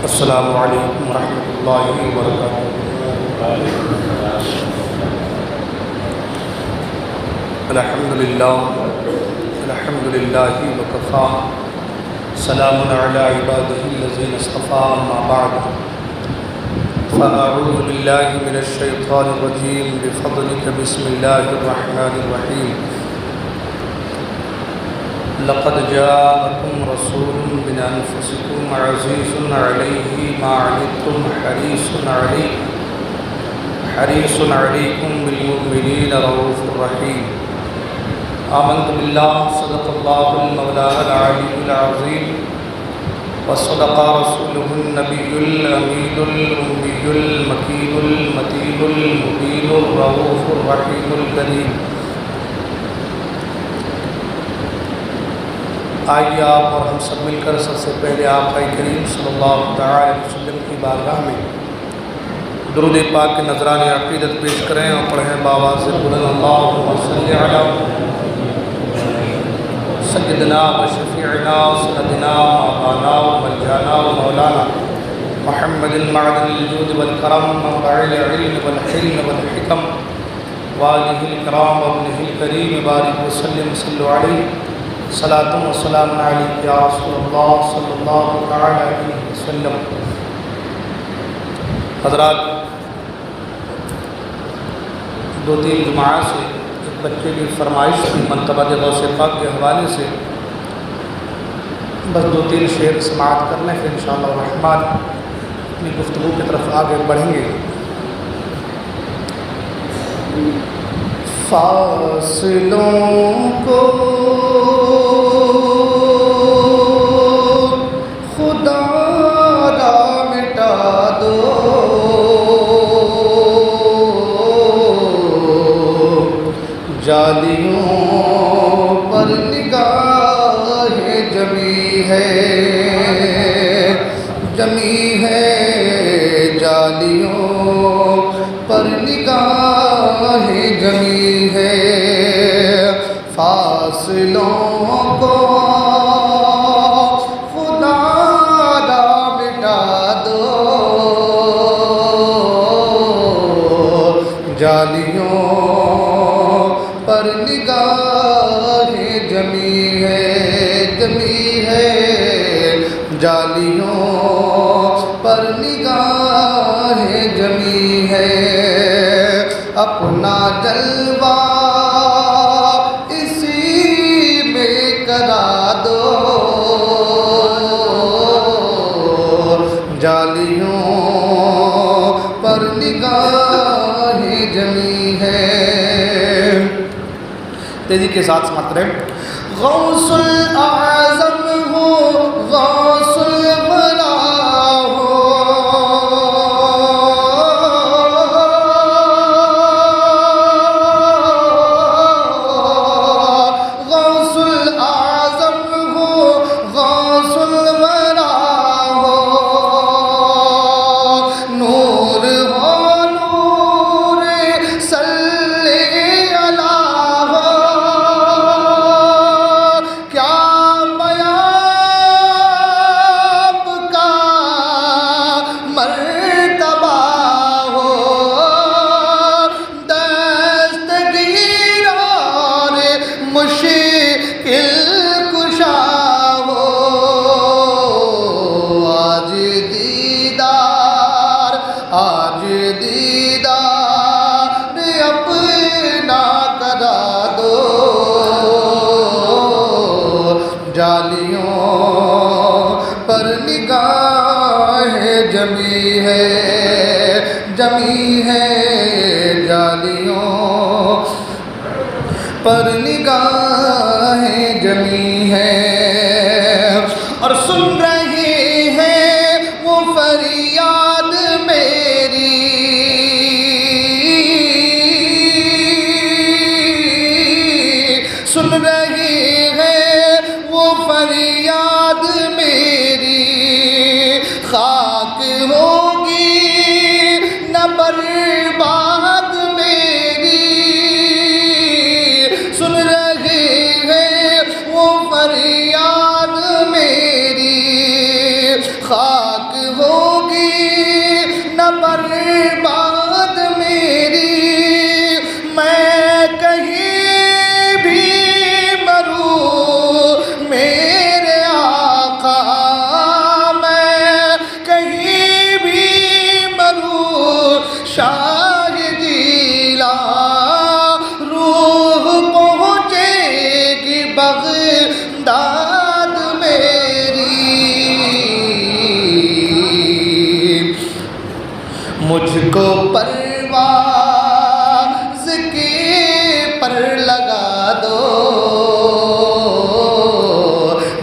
السلام علیکم ورحمۃ اللہ وبرکاتہ۔ الحمد للہ وکفیٰ، سلام علی عبادہ الذین اصطفیٰ، اما بعد فاعوذ باللہ من الشیطان الرجیم بفضلک بسم اللہ الرحمن الرحیم۔ لقد جاءکم رسول من انفسکم عزیز علیہ ما عنتم حریص علیکم بالمؤمنین رؤوف رحیم۔ آمنت باللہ، صدق اللہ المولانا العلی العظیم، وصدق رسولہ النبی الامین الأمی المکین المتین المبین الرؤوف الرحیم الکریم۔ آئیے آپ اور ہم سب مل کر سب سے پہلے آقا کریم صلی اللہ علیہ وسلم کی بارگاہ میں درود پاک کے نذران عقیدت پیش کریں اور پڑھیں بآواز بلند اللہم صلی علی سیدنا و شفیعنا و سندنا و مولانا و ملجانا و مولانا محمد معدن الجود والکرم منبع العلم والحلم والحکم والہ الکرام وابنہ الکریم بارک وسلم صلی علیہ صلاۃ و سلام علیک یا رسول اللہ صلی اللہ علیہ وسلم۔ حضرات، دو تین جمعہ سے ایک بچے کی فرمائش کی مرتبہ غوث پاک کے حوالے سے بس دو تین شعر سماعت کرنے پھر انشاءاللہ الرحمن اپنی گفتگو کی طرف آگے بڑھیں گے۔ فاصلوں کو خدا را مٹا دو، جالیوں پر نگاہ جمی ہے جالیوں پر نگاہ جمی ہے۔ فاصلوں کو خدا را مٹا دو، جالیوں پر نگاہ جمی ہے جالیوں پر نگاہ جمی ہے۔ اپنا جلوہ اسی میں کرا دو، جالیوں پر نگاہ جمی ہے۔ تیزی کے ساتھ سماعت کریں۔ غوث الاعظم ہو، غوث الورا ہو، غوث الاعظم ہو، غوث الورا ہو، نور ہو نور صلی علی ہو، کیا بیان کا مرتبہ ہو، دستگیر اور مشکل کشا ہو، آج دیدار اپنا کرا دو، جالیوں پر نگاہ جمی ہے جالیوں پر نگاہ جمی ہے۔ اور سن رہے ہیں وہ فریاد میری، سن رہے ہیں وہ فریاد میری، خاک ہوگی نہ برباد میری، سن رہے ہیں وہ فریاد میری، خاک ہوگی نہ برباد میری، میں کہیں بھی مروں میرے آقا، میں کہیں بھی مروں شاہ جیلا، روح پہنچے گی بغداد میری، مجھ کو پرواز کے پر لگا دو،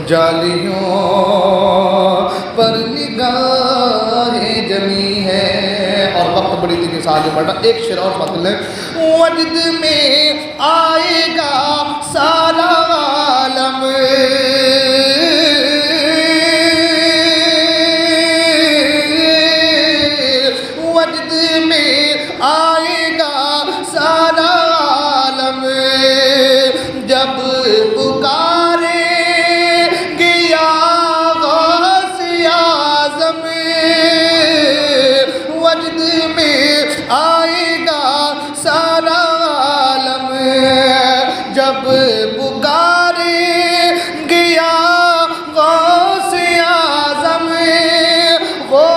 جالیوں پر نگاہیں جمی ہے۔ اور وقت بڑی تیزی سے آگے بڑھا، ایک شعر اور مطلب ہے، وجد میں آئے گا سارا عالم، وجد میں آئے گا سارا عالم، جب پکاریں گے یا غوث اعظم، وجد میں آئے گا سارا عالم، جب پکاریں گے یا غوث اعظم، وہ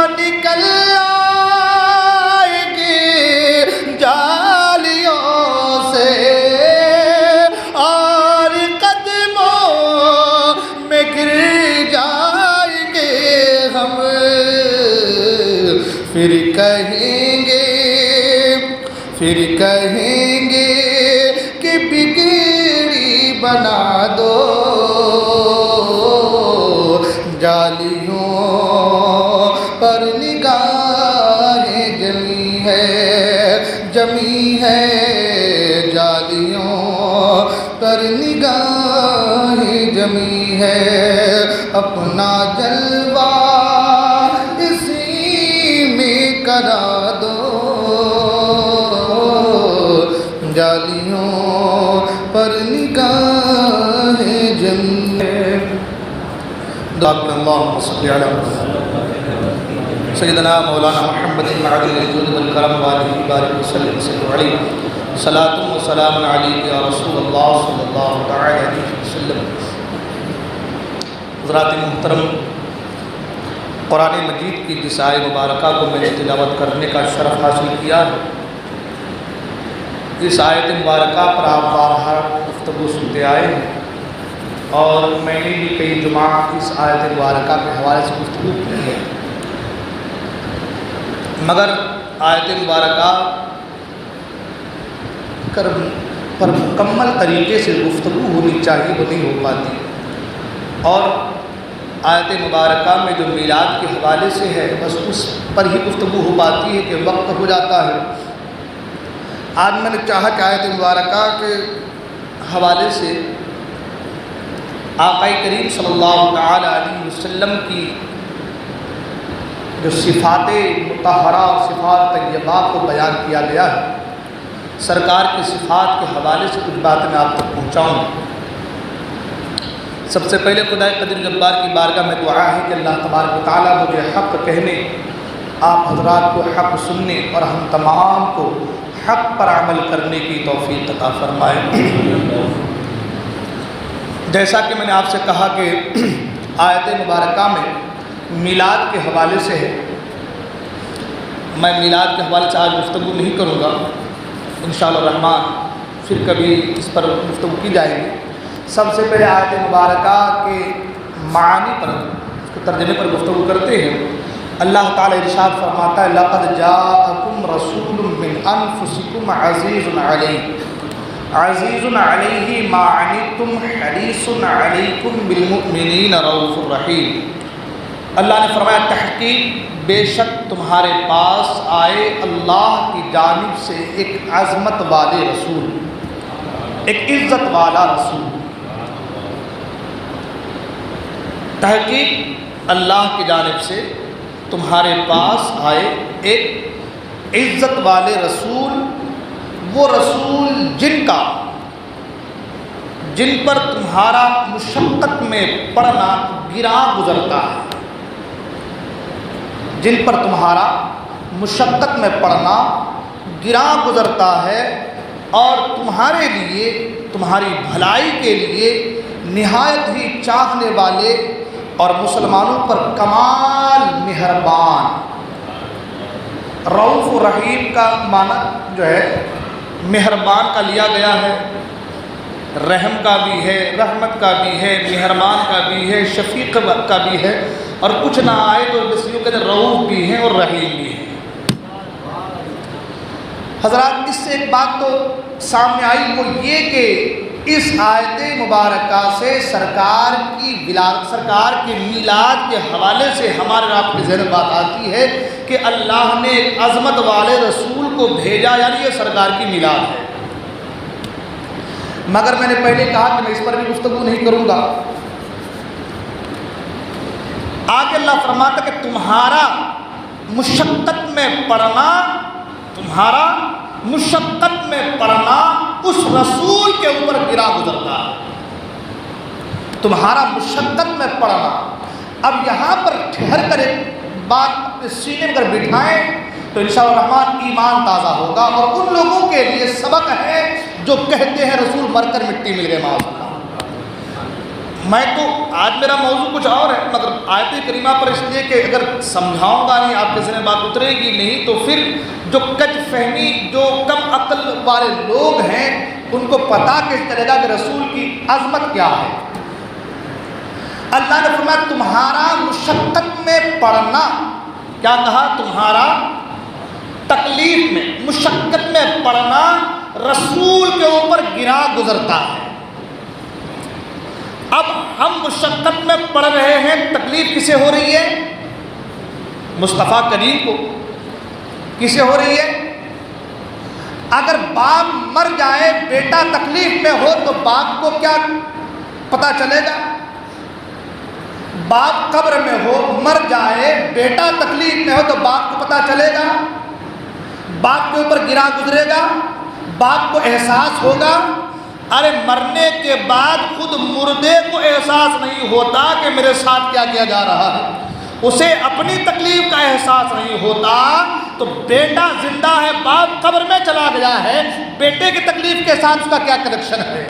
نکل آئیں گے جالیوں سے، اور قدموں میں گر جائیں گے ہم، پھر کہیں گے کہ بگڑی بنا دو، جالیوں پر نگاہیں جمی ہے، جالیوں پر نگاہیں جمی ہے، اپنا جلوہ اسی میں کرا دو، جالیوں پر نگاہیں جمی ہے۔ اللہم صلی علی سیدنا مولانا محمد معدن الجود والکرم وآلہ بارک وسلم علیہ، صلاۃ و سلام علیک یا رسول اللہ صلی اللہ علیہ وسلم۔ حضرات محترم، قرآن مجید کی جس آیت مبارکہ کو میں نے تلاوت کرنے کا شرف حاصل کیا ہے، اس آیت مبارکہ پر آپ بارہا گفتگو سنتے آئے ہیں، اور میں نے بھی کئی جمعہ اس آیت مبارکہ کے حوالے سے گفتگو کی ہے، مگر آیت مبارکہ پر مکمل طریقے سے گفتگو ہونی چاہیے، وہ نہیں ہو پاتی، اور آیت مبارکہ میں جو میلاد کے حوالے سے ہے بس اس پر ہی گفتگو ہو پاتی ہے کہ وقت ہو جاتا ہے۔ آج میں نے چاہا کہ آیت مبارکہ کے حوالے سے آقا کریم صلی اللہ تعالی علیہ وسلم کی جو صفات مطہرہ اور صفات طیبہ کو بیان کیا گیا ہے، سرکار کی صفات کے حوالے سے کچھ باتیں میں آپ تک پہنچاؤں گا۔ سب سے پہلے خدا قدیر جبار کی بارگاہ میں دعا ہے کہ اللہ تبارک و تعالیٰ مجھے حق کہنے، آپ حضرات کو حق سننے، اور ہم تمام کو حق پر عمل کرنے کی توفیق عطا فرمائے۔ جیسا کہ میں نے آپ سے کہا کہ آیت مبارکہ میں میلاد کے حوالے سے ہے، میں میلاد کے حوالے سے آج گفتگو نہیں کروں گا، انشاءاللہ الرحمن پھر کبھی اس پر گفتگو کی جائے گی۔ سب سے پہلے آیت مبارکہ کے معنی پر، اس کے ترجمے پر گفتگو کرتے ہیں۔ اللہ تعالیٰ ارشاد فرماتا ہے، لَقَدْ جَاءَكُمْ رَسُولٌ مِّنْ أَنفُسِكُمْ عَزِيزٌ عَلَيْهِ مَا عَنِتُّمْ حَرِيصٌ عَلَيْكُمْ بِالْمُؤْمِنِينَ رَءُوفٌ رَحِيمٌ۔ اللہ نے فرمایا، تحقیق بے شک تمہارے پاس آئے اللہ کی جانب سے ایک عظمت والے رسول، ایک عزت والا رسول۔ تحقیق اللہ کی جانب سے تمہارے پاس آئے ایک عزت والے رسول، وہ رسول جن پر تمہارا مشقت میں پڑنا گرا گزرتا ہے، جن پر تمہارا مشقت میں پڑنا گراں گزرتا ہے اور تمہارے لیے تمہاری بھلائی کے لیے نہایت ہی چاہنے والے اور مسلمانوں پر کمال مہربان۔ رؤوف و رحیم کا معنی جو ہے مہربان کا لیا گیا ہے، رحم کا بھی ہے، رحمت کا بھی ہے، مہربان کا بھی ہے، شفیق کا بھی ہے، اور کچھ نہ آئے تو بس یوں کہتے ہیں رؤوف بھی ہیں اور رحیم بھی ہیں۔ حضرات، اس سے ایک بات تو سامنے آئی، وہ یہ کہ اس آیت مبارکہ سے سرکار کے میلاد کے حوالے سے ہمارے آپ کے ذہن بات آتی ہے کہ اللہ نے ایک عظمت والے رسول کو بھیجا، یعنی یہ سرکار کی میلاد ہے۔ مگر میں نے پہلے کہا کہ میں اس پر بھی گفتگو نہیں کروں گا۔ آگے اللہ فرماتا کہ تمہارا مشقت میں پڑنا اس رسول کے اوپر گرا گزرتا ہے۔ تمہارا مشقت میں پڑنا، اب یہاں پر ٹھہر کر ایک بات اپنے سینے میں اگر بٹھائیں تو انشاءاللہ الرحمن ایمان تازہ ہوگا، اور ان لوگوں کے لیے سبق ہے جو کہتے ہیں رسول مر کر مٹی مل گئے معاذ اللہ۔ میں تو آج میرا موضوع کچھ اور ہے، مگر آیت کریمہ پر اس لیے کہ اگر سمجھاؤں گا نہیں، آپ کے ذہن میں بات اترے گی نہیں، تو پھر جو کج فہمی، جو کم عقل والے لوگ ہیں، ان کو پتہ کیسے چلے گا کہ رسول کی عظمت کیا ہے۔ اللہ نے فرمایا تمہارا مشقت میں پڑنا، کیا کہا؟ تمہارا تکلیف میں، مشقت میں پڑنا رسول کے اوپر گرا گزرتا ہے۔ اب ہم مشقت میں پڑ رہے ہیں، تکلیف کسے ہو رہی ہے؟ مصطفیٰ کریم کو۔ کسے ہو رہی ہے؟ اگر باپ مر جائے، بیٹا تکلیف میں ہو تو باپ کو کیا پتہ چلے گا؟ باپ قبر میں ہو، مر جائے، بیٹا تکلیف میں ہو تو باپ کو پتہ چلے گا؟ باپ کے اوپر گرا گزرے گا؟ باپ کو احساس ہوگا؟ ارے مرنے کے بعد خود مردے کو احساس نہیں ہوتا کہ میرے ساتھ کیا کیا جا رہا ہے، اسے اپنی تکلیف کا احساس نہیں ہوتا، تو بیٹا زندہ ہے، باپ قبر میں چلا گیا ہے، بیٹے کی تکلیف کے ساتھ اس کا کیا کنیکشن ہے؟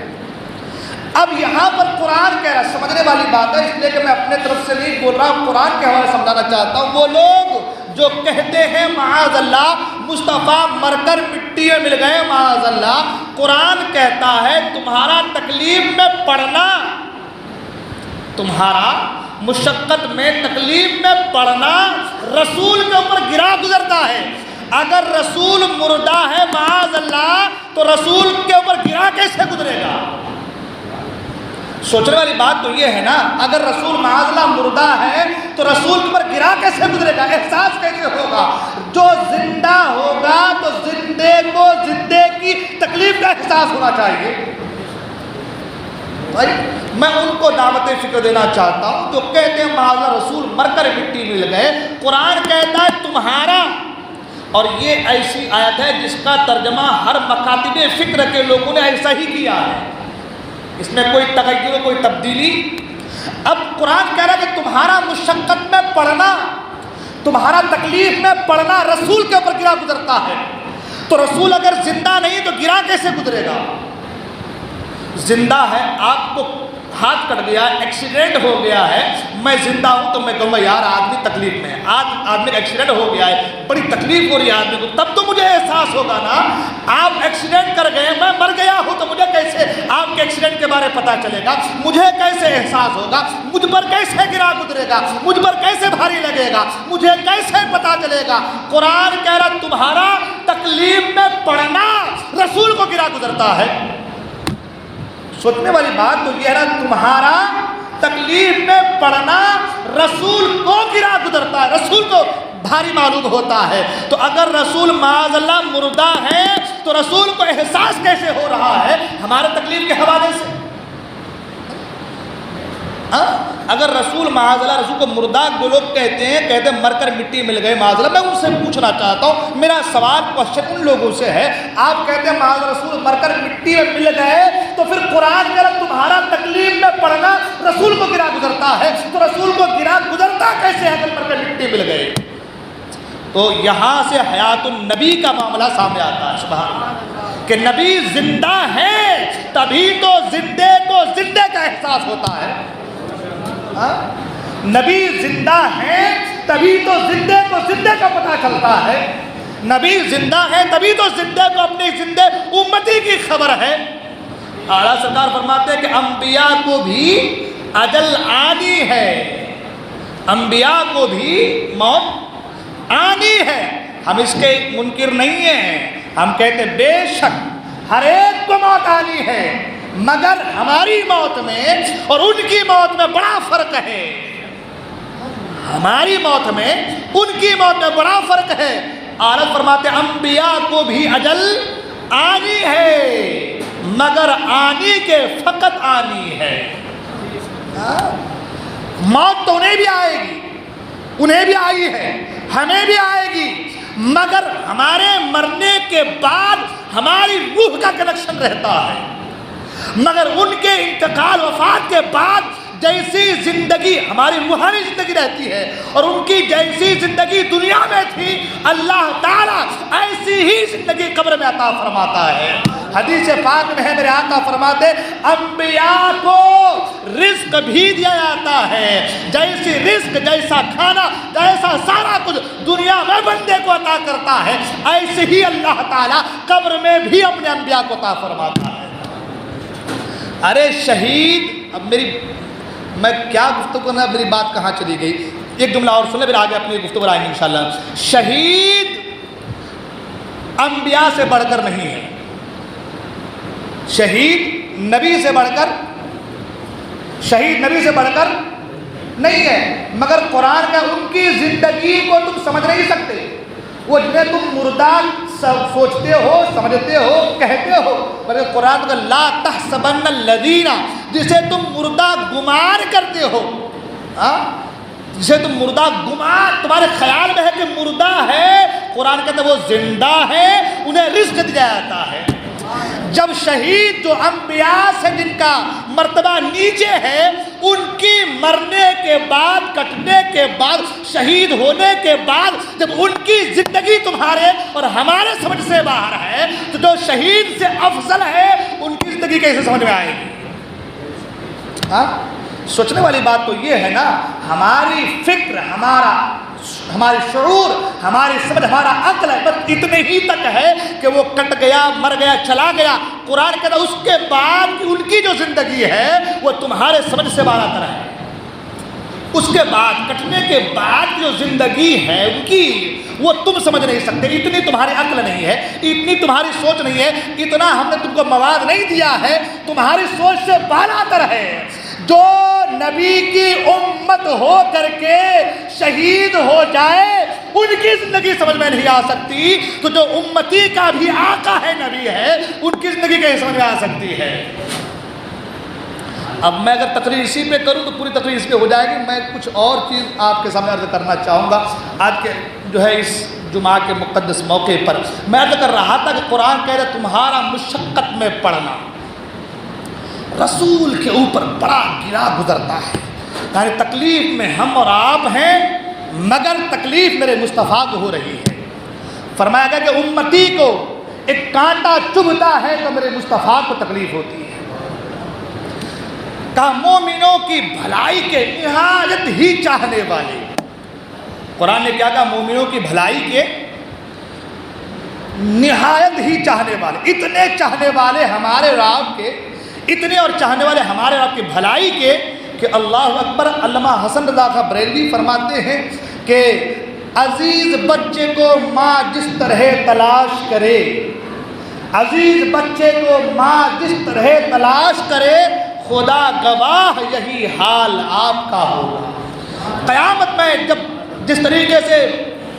اب یہاں پر قرآن کہہ رہا ہے، سمجھنے والی بات ہے، اس لیے کہ میں اپنے طرف سے نہیں بول رہا ہوں، قرآن کے حوالے سمجھانا چاہتا ہوں۔ وہ لوگ جو کہتے ہیں معاذ اللہ مصطفیٰ مر کر مٹی میں مل گئے، معاذ اللہ، قرآن کہتا ہے تمہارا تکلیف میں پڑنا، تمہارا مشقت میں تکلیف میں پڑنا رسول کے اوپر گرا گزرتا ہے۔ اگر رسول مردہ ہے معاذ اللہ تو رسول کے اوپر گرا کیسے گزرے گا؟ سوچنے والی بات تو یہ ہے نا، اگر رسول معاذ اللہ مردہ ہے تو رسول پر گرا کیسے گزرے گا؟ احساس کیسے ہوگا؟ جو زندہ ہوگا تو زندے کو زندے کی تکلیف کا احساس ہونا چاہیے۔ بھائی میں ان کو دعوت فکر دینا چاہتا ہوں جو کہتے ہیں معاذ اللہ رسول مر کر مٹی مل گئے، قرآن کہتا ہے تمہارا، اور یہ ایسی آیت ہے جس کا ترجمہ ہر مکاتب فکر کے لوگوں نے ایسا ہی کیا ہے، اس میں کوئی تغیر کوئی تبدیلی۔ اب قرآن کہہ رہا ہے کہ تمہارا مشقت میں پڑنا، تمہارا تکلیف میں پڑنا رسول کے اوپر گرا گزرتا ہے، تو رسول اگر زندہ نہیں تو گرا کیسے گزرے گا؟ زندہ ہے، آپ کو ہاتھ کٹ گیا، ایکسیڈنٹ ہو گیا ہے، میں زندہ ہوں تو میں کہوں گا یار آدمی تکلیف میں ہے، آج آدمی ایکسیڈنٹ ہو گیا ہے، بڑی تکلیف ہو رہی ہے آدمی کو، تب تو مجھے احساس ہوگا نا۔ آپ ایکسیڈنٹ کر گئے، میں مر گیا ہوں تو مجھے کیسے آپ کے ایکسیڈنٹ کے بارے پتہ چلے گا؟ مجھے کیسے احساس ہوگا؟ مجھ پر کیسے گرا گزرے گا؟ مجھ پر کیسے بھاری لگے گا؟ مجھے کیسے پتہ چلے گا؟ قرآن کہہ رہا تمہارا تکلیف میں پڑنا رسول کو گرا گزرتا ہے۔ سوچنے والی بات تو یہ ہے نا، تمہارا تکلیف میں پڑنا رسول کو گرا گزرتا ہے، رسول کو بھاری معلوم ہوتا ہے۔ تو اگر رسول معاذ اللہ مردہ ہے تو رسول کو احساس کیسے ہو رہا ہے ہمارے تکلیف کے حوالے سے؟ اگر رسول معاذ اللہ رسول کو مردہ جو لوگ کہتے ہیں مر کر مٹی مل گئے معاذ اللہ، میں ان سے پوچھنا چاہتا ہوں، میرا سوال کوشچن ان لوگوں سے ہے، آپ کہتے ہیں معاذ رسول مر کر مٹی میں مل گئے، تو پھر قرآن کہہ رہا تمہارا تکلیف میں پڑنا رسول کو گرا گزرتا ہے، تو رسول کو گرا گزرتا کیسے ہے اگر مر کر مٹی مل گئے؟ تو یہاں سے حیات النبی کا معاملہ سامنے آتا ہے، سبحان اللہ، کہ نبی زندہ ہے تبھی تو زندے کو زندے کا احساس ہوتا ہے۔ نبی زندہ ہے تبھی تو زندے کو زندے کا پتہ چلتا ہے، نبی زندہ ہے تبھی تو زندے کو اپنی زندے امتی کی خبر ہے۔ اعلیٰ سرکار فرماتے ہیں کہ انبیاء کو بھی اجل آنی ہے، انبیاء کو بھی موت آنی ہے۔ ہم اس کے منکر نہیں ہیں، ہم کہتے بے شک ہر ایک کو موت آنی ہے، مگر ہماری موت میں اور ان کی موت میں بڑا فرق ہے، ہماری موت میں ان کی موت میں بڑا فرق ہے۔ اعلیٰ فرماتے ہیں انبیاء کو بھی اجل آنی ہے، مگر آنی کے فقط آنی ہے۔ موت تو انہیں بھی آئے گی، انہیں بھی آئی ہے، ہمیں بھی آئے گی، مگر ہمارے مرنے کے بعد ہماری روح کا کنیکشن رہتا ہے، مگر ان کے انتقال وفات کے بعد جیسی زندگی ہماری روحانی زندگی رہتی ہے اور ان کی جیسی زندگی دنیا میں تھی، اللہ تعالیٰ ایسی ہی زندگی قبر میں عطا فرماتا ہے۔ حدیث پاک میں ہے میرے آقا فرماتے انبیاء کو رزق بھی دیا جاتا ہے، جیسی رزق، جیسا کھانا، جیسا سارا کچھ دنیا میں بندے کو عطا کرتا ہے، ایسے ہی اللہ تعالیٰ قبر میں بھی اپنے انبیاء کو عطا فرماتا ہے۔ ارے شہید، اب میں کیا گفتگو کرنا، میری بات کہاں چلی گئی؟ ایک جملہ اور سن لیں، پھر آگے اپنی گفتگو آئیں گے انشاءاللہ۔ شہید انبیاء سے بڑھ کر نہیں ہے، شہید نبی سے بڑھ کر، شہید نبی سے بڑھ کر نہیں ہے، مگر قرآن کا ان کی زندگی کو تم سمجھ نہیں سکتے، وہ جنہیں تم مردہ سوچتے ہو، سمجھتے ہو، کہتے ہو، بلکہ قرآن کا لا تحسبن الذین، جسے تم مردہ گمان کرتے ہو، جسے تم مردہ گمان تمہارے خیال میں ہے کہ مردہ ہے، قرآن کہتا ہے وہ زندہ ہے، انہیں رزق دیا جاتا ہے۔ جب شہید جو انبیاء سے جن کا مرتبہ نیچے ہے، ان کی مرنے کے بعد، کٹنے کے بعد، شہید ہونے کے بعد جب ان کی زندگی تمہارے اور ہمارے سمجھ سے باہر ہے، تو جو شہید سے افضل ہے ان کی زندگی کیسے سمجھ میں آئے گی؟ سوچنے والی بات تو یہ ہے نا، ہماری فکر، ہماری شعور، ہماری سمجھ، ہمارا عقل بس اتنے ہی تک ہے کہ وہ کٹ گیا، مر گیا، چلا گیا۔ قرآن کہتا ہے اس کے بعد کی ان کی جو زندگی ہے وہ تمہارے سمجھ سے بالا تر ہے، اس کے بعد کٹنے کے بعد جو زندگی ہے ان کی وہ تم سمجھ نہیں سکتے، اتنی تمہاری عقل نہیں ہے، اتنی تمہاری سوچ نہیں ہے، اتنا ہم نے تم کو مواد نہیں دیا ہے، تمہاری سوچ سے بالا تر ہے۔ جو نبی کی امت ہو کر کے شہید ہو جائے ان کی زندگی سمجھ میں نہیں آ سکتی، تو جو امتی کا بھی آقا ہے، نبی ہے، ان کی زندگی کیسے سمجھ میں آ سکتی ہے؟ اب میں اگر تقریر اسی پہ کروں تو پوری تقریر اس پہ ہو جائے گی، میں کچھ اور چیز آپ کے سامنے عرض کرنا چاہوں گا۔ آج کے جو ہے اس جمعہ کے مقدس موقع پر میں عرض کر رہا تھا کہ قرآن کہہ رہا تمہارا مشقت میں پڑھنا رسول کے اوپر بڑا گرا گزرتا ہے، یعنی تکلیف میں ہم اور آپ ہیں، مگر تکلیف میرے مصطفیٰ کو ہو رہی ہے۔ فرمایا گیا کہ امتی کو ایک کانٹا چبھتا ہے تو میرے مصطفیٰ کو تکلیف ہوتی ہے۔ کہا مومنوں کی بھلائی کے نہایت ہی چاہنے والے، قرآن نے کیا کہا؟ مومنوں کی بھلائی کے نہایت ہی چاہنے والے، اتنے چاہنے والے ہمارے رب کے، اتنے اور چاہنے والے ہمارے رب کی بھلائی کے کہ اللہ اکبر۔ علامہ حسن رضا خاں بریلوی فرماتے ہیں کہ عزیز بچے کو ماں جس طرح تلاش کرے، عزیز بچے کو ماں جس طرح تلاش کرے، خدا گواہ یہی حال آپ کا ہوگا۔ قیامت میں جب جس طریقے سے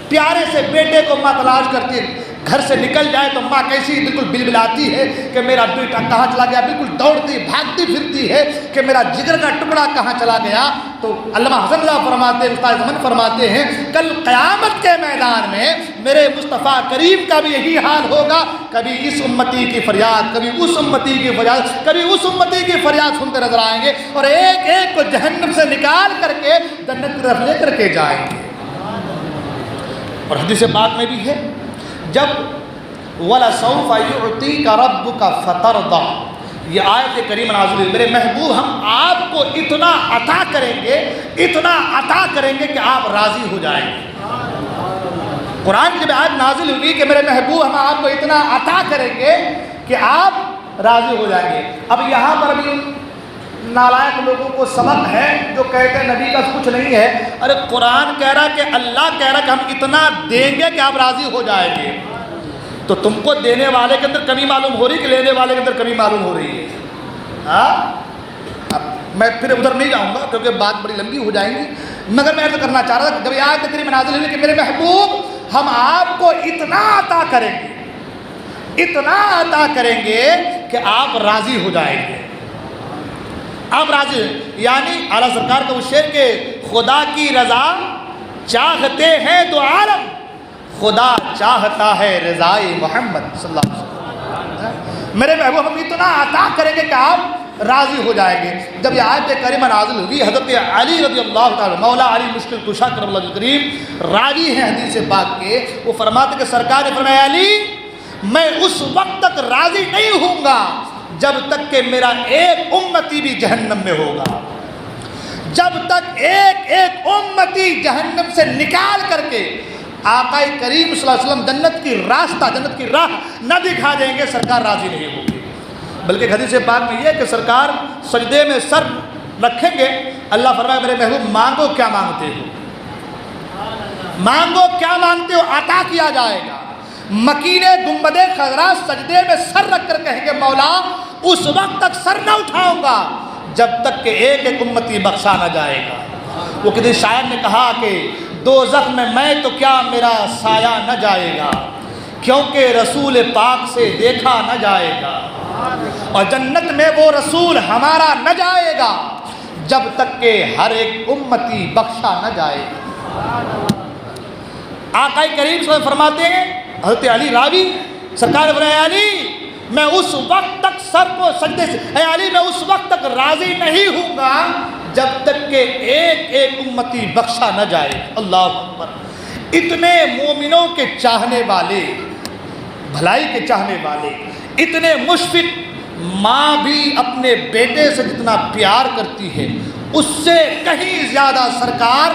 پیارے سے بیٹے کو ماں تلاش کرتی ہے، گھر سے نکل جائے تو ماں کیسی بالکل بلبلاتی ہے کہ میرا بیٹا کہاں چلا گیا، بالکل دوڑتی بھاگتی پھرتی ہے کہ میرا جگر کا ٹکڑا کہاں چلا گیا۔ تو علامہ حسن اللہ فرماتے ہیں، استاد زمن فرماتے ہیں، کل قیامت کے میدان میں میرے مصطفیٰ کریم کا بھی یہی حال ہوگا، کبھی اس امتی کی فریاد، کبھی اس امتی کی فریاد، کبھی اس امتی کی فریاد سنتے نظر آئیں گے، اور ایک ایک کو جہنم سے نکال کر کے جنت کی طرف لے کر کے جائیں گے۔ اور حدیث پاک میں بھی ہے جب وَلَسَوْفَ يُعْطِيكَ رَبُّكَ فَتَرْضَىٰ، یہ آیت کریم نازل ہوئی، میرے محبوب ہم آپ کو اتنا عطا کریں گے، اتنا عطا کریں گے کہ آپ راضی ہو جائیں گے۔ قرآن کی جب آیت نازل ہوئی کہ میرے محبوب ہم آپ کو اتنا عطا کریں گے کہ آپ راضی ہو جائیں گے۔ اب یہاں پر بھی نالائق لوگوں کو سبق ہے جو کہتے ہیں نبی کا کچھ نہیں ہے۔ ارے قرآن کہہ رہا کہ اللہ کہہ رہا کہ ہم اتنا دیں گے کہ آپ راضی ہو جائیں گے، تو تم کو دینے والے کے اندر کمی معلوم ہو رہی کہ لینے والے کے اندر کمی معلوم ہو رہی ہے؟ ہاں، اب میں پھر ادھر نہیں جاؤں گا کیونکہ بات بڑی لمبی ہو جائیں گی، مگر میں عرض کرنا چاہ رہا تھا کہ جب یہ آیت کریم نازل ہوئی کہ میرے محبوب ہم آپ کو اتنا عطا کریں گے، اتنا عطا کریں گے کہ آپ راضی ہو جائیں گے، آپ راضی ہیں۔ یعنی اعلیٰ سرکار کا وہ شعر کہ خدا کی رضا چاہتے ہیں دو عالم، خدا چاہتا ہے رضائے محمد صلی اللہ علیہ وسلم۔ میرے محبوب ہم اتنا عطا کریں گے کہ آپ راضی ہو جائیں گے۔ جب یہ آیت کریمہ نازل ہوئی، حضرت علی رضی اللہ تعالیٰ، مولا علی مشکل کشا کرم اللہ کریم راوی ہیں حدیث پاک کے، وہ فرماتے کہ سرکار نے فرمایا علی میں اس وقت تک راضی نہیں ہوں گا جب تک کہ میرا ایک امتی بھی جہنم میں ہوگا، جب تک ایک ایک امتی جہنم سے نکال کر کے آقا کریم صلی اللہ علیہ وسلم جنت کی راستہ، جنت کی راہ نہ دکھا دیں گے، سرکار راضی نہیں ہوگی۔ بلکہ حدیث پاک میں یہ کہ سرکار سجدے میں سر رکھیں گے، اللہ فرمائے میرے محبوب مانگو کیا مانگتے ہو، مانگو کیا مانگتے ہو عطا کیا جائے گا۔ مکین گنبد خضرا سجدے میں سر رکھ کر کہیں گے مولا اس وقت تک سر نہ اٹھاؤں گا جب تک کہ ایک ایک امتی بخشا نہ جائے گا۔ وہ کسی شاعر نے کہا کہ دوزخ میں تو کیا میرا سایہ نہ جائے گا، کیونکہ رسول پاک سے دیکھا نہ جائے گا، اور جنت میں وہ رسول ہمارا نہ جائے گا جب تک کہ ہر ایک امتی بخشا نہ جائے گا۔ آقا کریم صلی اللہ علیہ وسلم فرماتے ہیں، حضرت علی راوی سرکار نے فرمایا علی میں اس وقت تک سر کو سجدے سے، اے علی میں اس وقت تک راضی نہیں ہوں گا جب تک کہ ایک ایک امتی بخشا نہ جائے۔ اللہ اکبر۔ اتنے مومنوں کے چاہنے والے، بھلائی کے چاہنے والے، اتنے مشفق، ماں بھی اپنے بیٹے سے جتنا پیار کرتی ہے اس سے کہیں زیادہ سرکار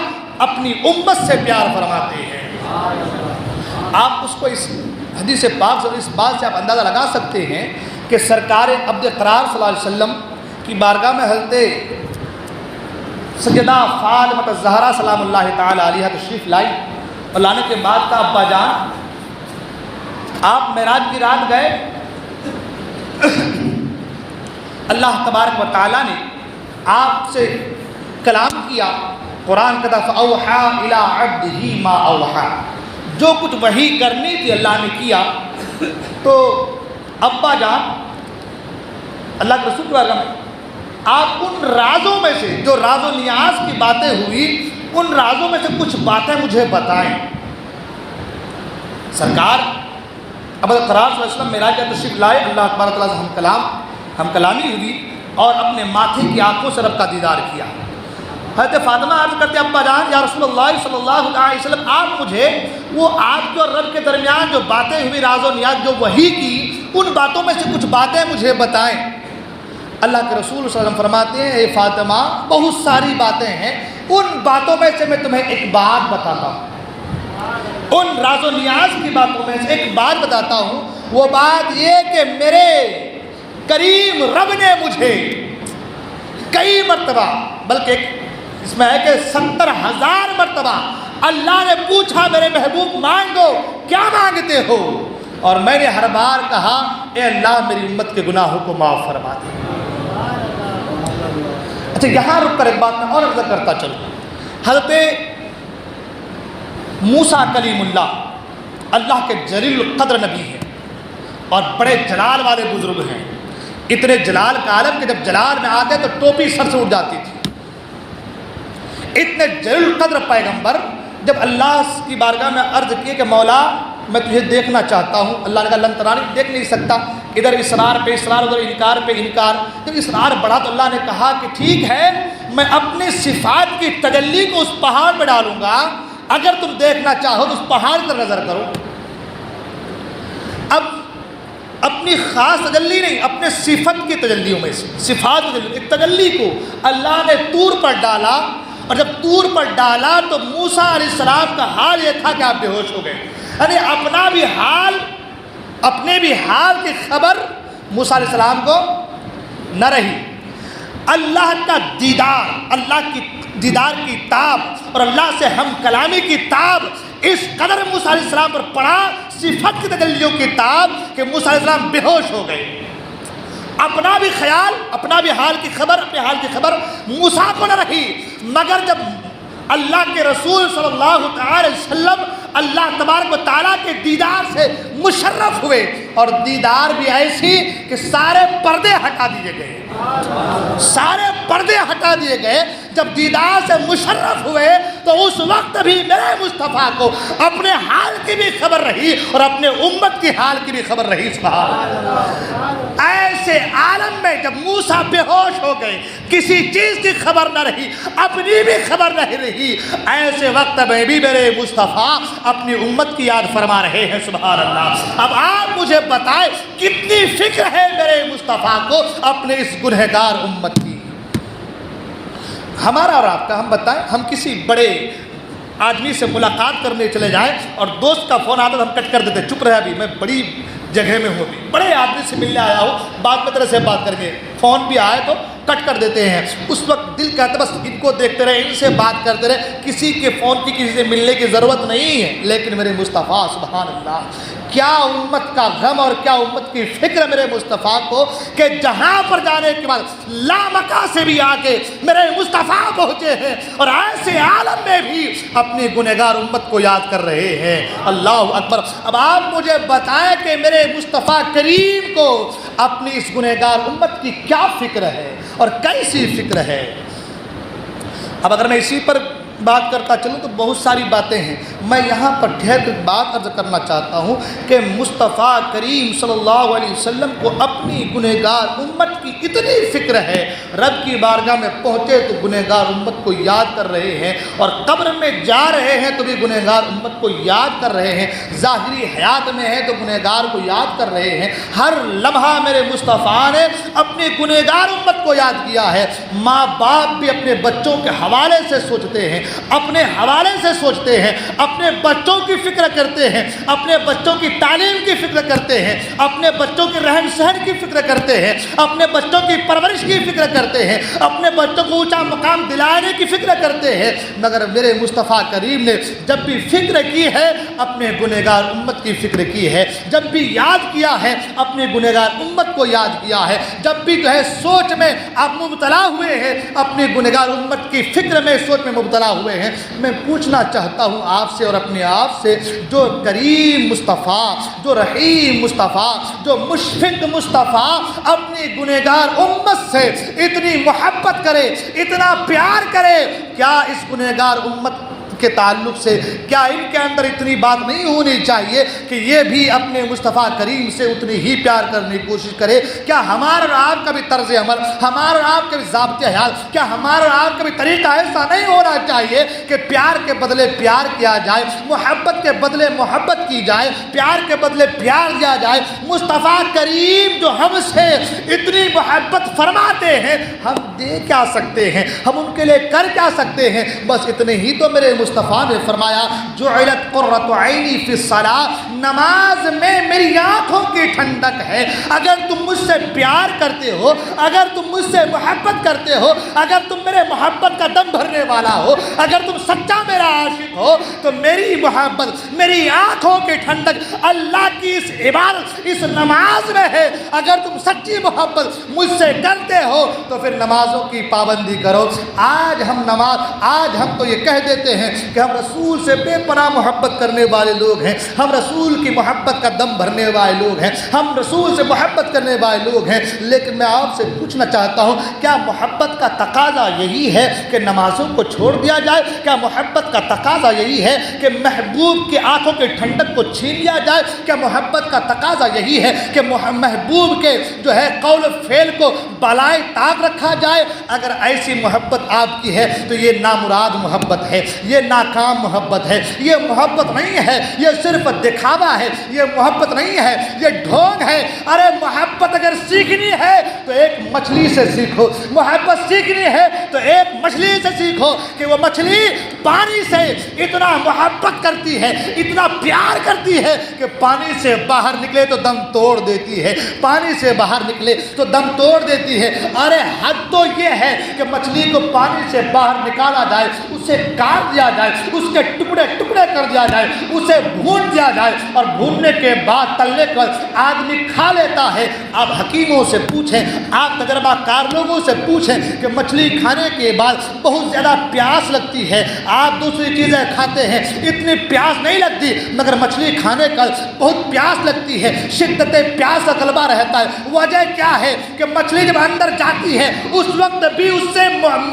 اپنی امت سے پیار فرماتے ہیں۔ آپ اس کو اس حدیث پاک سے، اس بات سے آپ اندازہ لگا سکتے ہیں کہ سرکار عبد قرار صلی اللہ علیہ وسلم کی بارگاہ میں حضرت سیدہ فاطمہ الزہرا سلام اللہ تعالی علیہا تشریف لائی، اور لانے کے بعد کا ابا جان آپ معراج کی رات گئے، اللہ تبارک و تعالیٰ نے آپ سے کلام کیا، قرآن کہتا فَأَوْحَىٰ إِلَىٰ عَبْدِهِ مَا أَوْحَىٰ، جو کچھ وحی کرنی تھی اللہ نے کیا۔ تو ابا جان اللہ کے رسول کے بارے میں آپ ان رازوں میں سے، جو راز و نیاز کی باتیں ہوئی، ان رازوں میں سے کچھ باتیں مجھے بتائیں۔ سرکار ابو قرار صلی اللہ علیہ وسلم معراج کا تشریف لائے، اللہ تبارک و تعالیٰ سے ہم کلامی ہوئی اور اپنے ماتھے کی آنکھوں سے رب کا دیدار کیا۔ حضرت فاطمہ عرض کرتے ابا جان یا رسول اللہ صلی اللہ علیہ وسلم آپ مجھے وہ آپ کے اور رب کے درمیان جو باتیں ہوئی، راز و نیاز جو وحی کی، ان باتوں میں سے کچھ باتیں مجھے بتائیں۔ اللہ کے رسول صلی اللہ علیہ وسلم فرماتے ہیں اے فاطمہ بہت ساری باتیں ہیں، ان باتوں میں سے میں تمہیں ایک بات بتاتا ہوں، ان راز و نیاز کی باتوں میں سے ایک بات بتاتا ہوں۔ وہ بات یہ کہ میرے کریم رب نے مجھے کئی مرتبہ، بلکہ اس میں ہے کہ 70,000 مرتبہ اللہ نے پوچھا میرے محبوب مانگو کیا مانگتے ہو، اور میں نے ہر بار کہا اے اللہ میری امت کے گناہوں کو معاف فرما دے۔ اچھا یہاں رک کر ایک بات میں اور عرض کرتا چلوں، حضرت موسیٰ کلیم اللہ کے جلیل القدر نبی ہیں اور بڑے جلال والے بزرگ ہیں، اتنے جلال کا عالم کہ جب جلال میں آتے تو ٹوپی سر سے اٹھ جاتی تھی۔ اتنے جلیل القدر پیغمبر جب اللہ کی بارگاہ میں عرض کیے کہ مولا میں تجھے دیکھنا چاہتا ہوں، اللہ نے کہا لن ترانی، دیکھ نہیں سکتا، ادھر اصرار پہ اصرار، ادھر انکار پہ انکار۔ جب اصرار بڑھا تو اللہ نے کہا کہ ٹھیک ہے میں اپنی صفات کی تجلی کو اس پہاڑ پہ ڈالوں گا اگر تم دیکھنا چاہو تو اس پہاڑ پر نظر کرو. اب اپنی خاص تجلی نہیں، اپنے صفت کی تجلیوں میں سے، صفات کی ایک تجلی کو اللہ نے طور پر ڈالا، اور جب طور پر ڈالا تو موسیٰ علیہ السلام کا حال یہ تھا کہ آپ بے ہوش ہو گئے. یعنی اپنے بھی حال کی خبر موسیٰ علیہ السلام کو نہ رہی. اللہ کا دیدار، اللہ کی دیدار کی تاب اور اللہ سے ہم کلامی کی تاب اس قدر موسیٰ علیہ السلام پر پڑا، صفت کی تجلیوں کی تاب، کہ موسیٰ علیہ السلام بے ہوش ہو گئے. اپنا بھی خیال، اپنا بھی حال کی خبر، اپنے حال کی خبر موسیٰ کو نہ رہی. مگر جب اللہ کے رسول صلی اللہ علیہ وسلم اللہ تبارک و تعالیٰ کے دیدار سے مشرف ہوئے، اور دیدار بھی ایسی کہ سارے پردے ہٹا دیے گئے، سارے پردے ہٹا دیے گئے. جب دیدار سے مشرف ہوئے تو اس وقت بھی میرے مصطفیٰ کو اپنے حال کی بھی خبر رہی اور اپنے امت کی حال کی بھی خبر رہی. سبحان اللہ. ایسے عالم میں جب موسیٰ بے ہوش ہو گئے، کسی چیز کی خبر نہ رہی، اپنی بھی خبر نہیں رہی، ایسے وقت میں بھی میرے مصطفیٰ اپنی امت کی یاد فرما رہے ہیں. سبحان اللہ. اب آپ مجھے بتائیں کتنی فکر ہے میرے مصطفیٰ کو اپنے اس گنہگار امت کی. ہمارا اور آپ کا، ہم بتائیں، ہم کسی بڑے آدمی سے ملاقات کرنے چلے جائیں اور دوست کا فون آتا تو ہم کٹ کر دیتے، چپ رہے ابھی میں بڑی جگہ میں ہوں، ابھی بڑے آدمی سے ملنے آیا ہوں، بات میں طرح سے بات کر کے فون بھی آئے تو کٹ کر دیتے ہیں. اس وقت دل کہتا ہے بس ان کو دیکھتے رہے، ان سے بات کرتے رہے، کسی کے فون کی کسی سے ملنے کی ضرورت نہیں ہے. لیکن میرے مصطفیٰ سبحان اللہ، کیا امت کا غم اور کیا امت کی فکر میرے مصطفیٰ کو، کہ جہاں پر جانے کے بعد لامکہ سے بھی آگے میرے مصطفیٰ پہنچے ہیں اور ایسے عالم میں بھی اپنی گنہگار امت کو یاد کر رہے ہیں. اللہ اکبر. اب آپ مجھے بتائیں کہ میرے مصطفیٰ کریم کو اپنی اس گنہگار امت کی کیا فکر ہے اور کیسی فکر ہے. اب اگر میں اسی پر بات کرتا چلوں تو بہت ساری باتیں ہیں. میں یہاں پر ٹھہر کر بات عرض کرنا چاہتا ہوں کہ مصطفیٰ کریم صلی اللہ علیہ وسلم کو اپنی گنہگار امت کی اتنی فکر ہے، رب کی بارگاہ میں پہنچے تو گنہگار امت کو یاد کر رہے ہیں، اور قبر میں جا رہے ہیں تو بھی گنہگار امت کو یاد کر رہے ہیں، ظاہری حیات میں ہے تو گنہگار کو یاد کر رہے ہیں. ہر لمحہ میرے مصطفیٰ نے اپنی گنہگار امت کو یاد کیا ہے. ماں باپ بھی اپنے بچوں کے حوالے سے سوچتے ہیں، اپنے حوالے سے سوچتے ہیں، اپنے بچوں کی فکر کرتے ہیں، اپنے بچوں کی تعلیم کی فکر کرتے ہیں، اپنے بچوں کے رہن سہن کی فکر کرتے ہیں، اپنے بچوں کی پرورش کی فکر کرتے ہیں، اپنے بچوں کو اونچا مقام دلانے کی فکر کرتے ہیں. مگر میرے مصطفیٰ کریم نے جب بھی فکر کی ہے اپنے گنہگار امت کی فکر کی ہے، جب بھی یاد کیا ہے اپنے گنہگار امت کو یاد کیا ہے، جب بھی جو ہے سوچ میں آپ مبتلا ہوئے ہیں، اپنی گنہگار امت کی فکر میں سوچ میں مبتلا ہوئے ہیں. میں پوچھنا چاہتا ہوں آپ سے اور اپنے آپ سے، جو کریم مصطفیٰ، جو رحیم مصطفیٰ، جو مشفق مصطفیٰ اپنی گنہگار امت سے اتنی محبت کرے، اتنا پیار کرے، کیا اس گنہگار امت کے تعلق سے کیا ان کے اندر اتنی بات نہیں ہونی چاہیے کہ یہ بھی اپنے مصطفیٰ کریم سے اتنی ہی پیار کرنے کی کوشش کرے؟ کیا ہمارا اور آپ کا بھی طرز عمل، ہمارا اور آپ کا بھی ضابطۂ حال، کیا ہمارا اور آپ کا بھی طریقہ ایسا نہیں ہونا چاہیے کہ پیار کے بدلے پیار کیا جائے، محبت کے بدلے محبت کی جائے، پیار کے بدلے پیار دیا جائے؟ مصطفیٰ کریم جو ہم سے اتنی محبت فرماتے ہیں، ہم دے کیا سکتے ہیں؟ ہم ان کے لیے کر کیا سکتے ہیں؟ بس اتنے ہی تو میرے مصطفیٰ نے فرمایا جعلت قرۃ عینی فی الصلاۃ، نماز میں میری آنکھوں کی ٹھنڈک ہے. اگر تم مجھ سے پیار کرتے ہو، اگر تم مجھ سے محبت کرتے ہو، اگر تم میرے محبت کا دم بھرنے والا ہو، اگر تم سچا میرا عاشق ہو، تو میری محبت، میری آنکھوں کی ٹھنڈک اللہ کی اس عبادت، اس نماز میں ہے. اگر تم سچی محبت مجھ سے کرتے ہو تو پھر نمازوں کی پابندی کرو. آج ہم تو یہ کہہ دیتے ہیں کہ ہم رسول سے بے پناہ محبت کرنے والے لوگ ہیں، ہم رسول کی محبت کا دم بھرنے والے لوگ ہیں، ہم رسول سے محبت کرنے والے لوگ ہیں. لیکن میں آپ سے پوچھنا چاہتا ہوں، کیا محبت کا تقاضا یہی ہے کہ نمازوں کو چھوڑ دیا جائے؟ کیا محبت کا تقاضا یہی ہے ہے کہ محبوب کی آنکھوں کی ٹھنڈک کو چھین لیا جائے؟ کیا محبت کا تقاضا یہی ہے کہ محبوب کے جو ہے قول و فعل کو بالائے طاق رکھا جائے؟ اگر ایسی محبت آپ کی ہے تو یہ نامراد محبت ہے، یہ ناکام محبت ہے، یہ محبت نہیں ہے، یہ صرف دکھاوا ہے، یہ محبت نہیں ہے، یہ ڈھونگ ہے۔ ارے محبت اگر سیکھنی ہے تو ایک مچھلی سے سیکھو، محبت سیکھنی ہے تو ایک مچھلی سے سیکھو کہ وہ مچھلی پانی سے اتنا محبت کرتی ہے، اتنا پیار کرتی ہے کہ پانی سے باہر نکلے تو دم توڑ دیتی ہے، پانی سے باہر نکلے تو دم توڑ دیتی ہے۔ ارے حد تو یہ ہے کہ مچھلی کو پانی سے باہر نکالا جائے، اسے کاٹ دیا جائے، اس کے ٹکڑے ٹکڑے کر دیا جائے، اسے بھون دیا جائے، اور بھوننے کے بعد تلنے کر آدمی کھا لیتا ہے۔ آپ حکیموں سے پوچھیں، آپ تجربہ کار لوگوں سے پوچھیں کہ مچھلی کھانے کے بعد بہت زیادہ پیاس لگتی ہے، آپ دوسری چیزیں کھاتے ہیں اتنی پیاس نہیں لگتی، مگر مچھلی کھانے کا بہت پیاس لگتی ہے، شدت پیاس کا غلبہ رہتا ہے۔ وجہ کیا ہے کہ مچھلی جب اندر جاتی ہے اس وقت بھی اس سے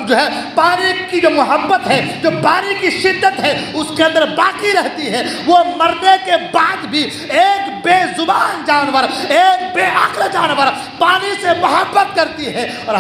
جو ہے پانی کی جو محبت ہے، جو پانی کی شدت ہے اس کے اندر باقی رہتی ہے۔ وہ مرنے کے بعد بھی ایک بے زبان جانور، ایک بے عقل جانور پانی سے محبت کرتی ہے، اور